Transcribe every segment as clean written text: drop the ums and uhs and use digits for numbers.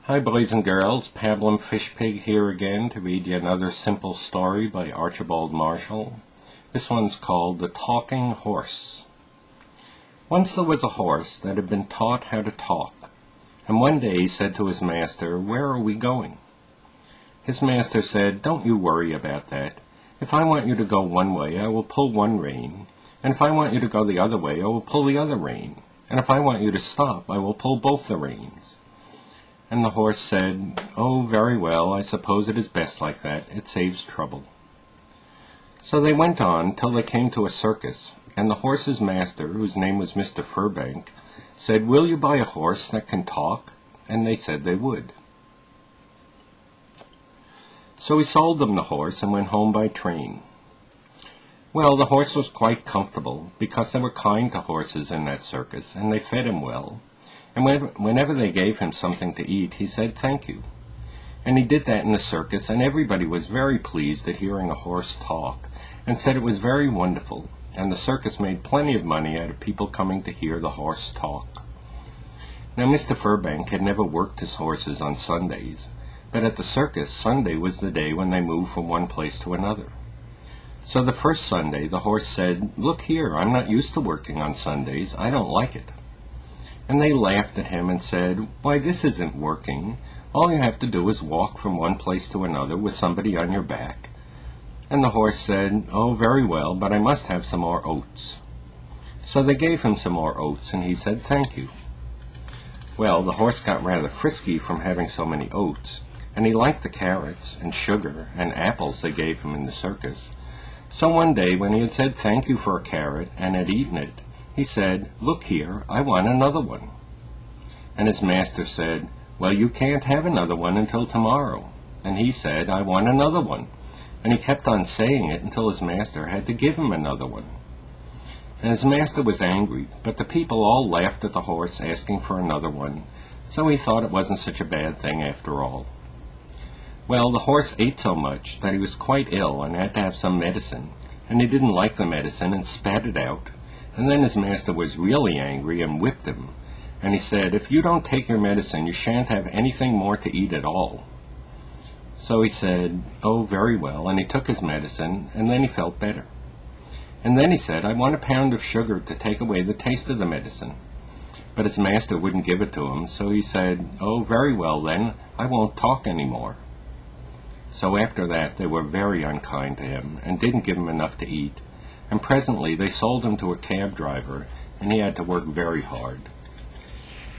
Hi boys and girls, Pablum FishPig here again to read you another simple story by Archibald Marshall. This one's called The Talking Horse. Once there was a horse that had been taught how to talk, and one day he said to his master, "Where are we going?" His master said, "Don't you worry about that. If I want you to go one way, I will pull one rein, and if I want you to go the other way, I will pull the other rein, and if I want you to stop, I will pull both the reins." And the horse said, "Oh, very well, I suppose it is best like that. It saves trouble." So they went on till they came to a circus, and the horse's master, whose name was Mr. Furbank, said, "Will you buy a horse that can talk?" And they said they would. So he sold them the horse and went home by train. Well, the horse was quite comfortable, because they were kind to horses in that circus, and they fed him well. And whenever they gave him something to eat, he said thank you. And he did that in the circus, and everybody was very pleased at hearing a horse talk, and said it was very wonderful, and the circus made plenty of money out of people coming to hear the horse talk. Now Mr. Furbank had never worked his horses on Sundays, but at the circus, Sunday was the day when they moved from one place to another. So the first Sunday, the horse said, "Look here, I'm not used to working on Sundays. I don't like it." And they laughed at him and said, "Why, this isn't working. All you have to do is walk from one place to another with somebody on your back." And the horse said, "Oh, very well, but I must have some more oats." So they gave him some more oats, and he said thank you. Well, the horse got rather frisky from having so many oats, and he liked the carrots and sugar and apples they gave him in the circus. So one day, when he had said thank you for a carrot and had eaten it, he said, "Look here, I want another one." And his master said, "Well, you can't have another one until tomorrow." And he said, "I want another one." And he kept on saying it until his master had to give him another one. And his master was angry, but the people all laughed at the horse asking for another one, so he thought it wasn't such a bad thing after all. Well, the horse ate so much that he was quite ill and had to have some medicine, and he didn't like the medicine and spat it out. And then his master was really angry and whipped him, and he said, "If you don't take your medicine, you shan't have anything more to eat at all." So he said, "Oh, very well," and he took his medicine, and then he felt better. And then he said, "I want a pound of sugar to take away the taste of the medicine." But his master wouldn't give it to him, so he said, "Oh, very well then, I won't talk any more." So after that they were very unkind to him, and didn't give him enough to eat, and presently they sold him to a cab driver, and he had to work very hard.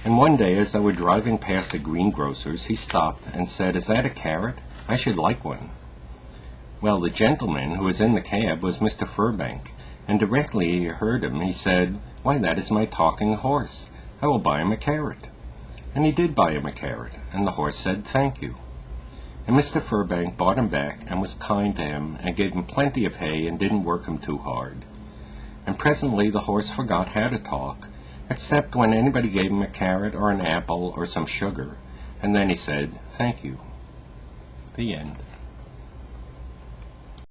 And one day, as they were driving past a greengrocer's, he stopped and said, "Is that a carrot? I should like one." Well, the gentleman who was in the cab was Mr. Furbank, and directly he heard him, he said, "Why, that is my talking horse. I will buy him a carrot." And he did buy him a carrot, and the horse said thank you. And Mr. Furbank bought him back and was kind to him and gave him plenty of hay and didn't work him too hard. And presently the horse forgot how to talk, except when anybody gave him a carrot or an apple or some sugar, and then he said, "Thank you." The end.